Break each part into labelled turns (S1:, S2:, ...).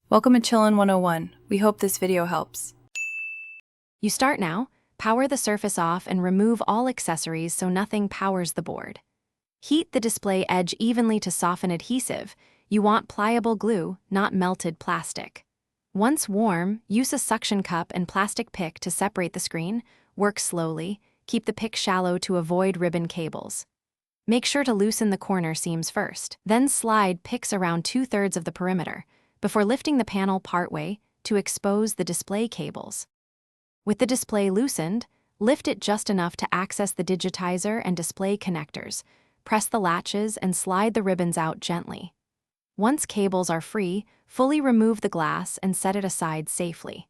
S1: Welcome to Chillin' 101. We hope this video helps.
S2: You start now, power the surface off and remove all accessories so nothing powers the board. Heat the display edge evenly to soften adhesive. You want pliable glue, not melted plastic. Once warm, use a suction cup and plastic pick to separate the screen. Work slowly, keep the pick shallow to avoid ribbon cables. Make sure to loosen the corner seams first, then slide picks around 2/3 of the perimeter, before lifting the panel partway to expose the display cables. With the display loosened, lift it just enough to access the digitizer and display connectors. Press the latches and slide the ribbons out gently. Once cables are free, fully remove the glass and set it aside safely.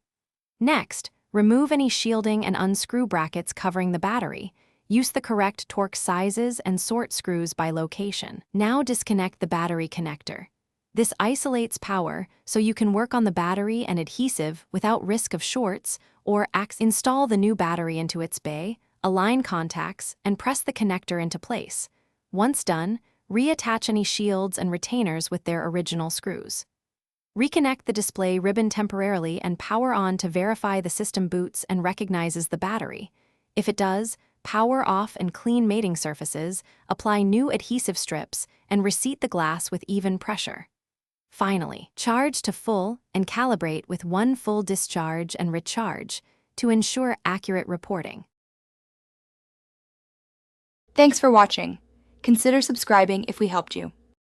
S2: Next, remove any shielding and unscrew brackets covering the battery. Use the correct torque sizes and sort screws by location. Now disconnect the battery connector. This isolates power so you can work on the battery and adhesive without risk of shorts or install the new battery into its bay, align contacts, and press the connector into place. Once done, reattach any shields and retainers with their original screws. Reconnect the display ribbon temporarily and power on to verify the system boots and recognizes the battery. If it does, power off and clean mating surfaces, apply new adhesive strips, and reseat the glass with even pressure. Finally, charge to full and calibrate with one full discharge and recharge to ensure accurate reporting.
S3: Thanks for watching. Consider subscribing if we helped you.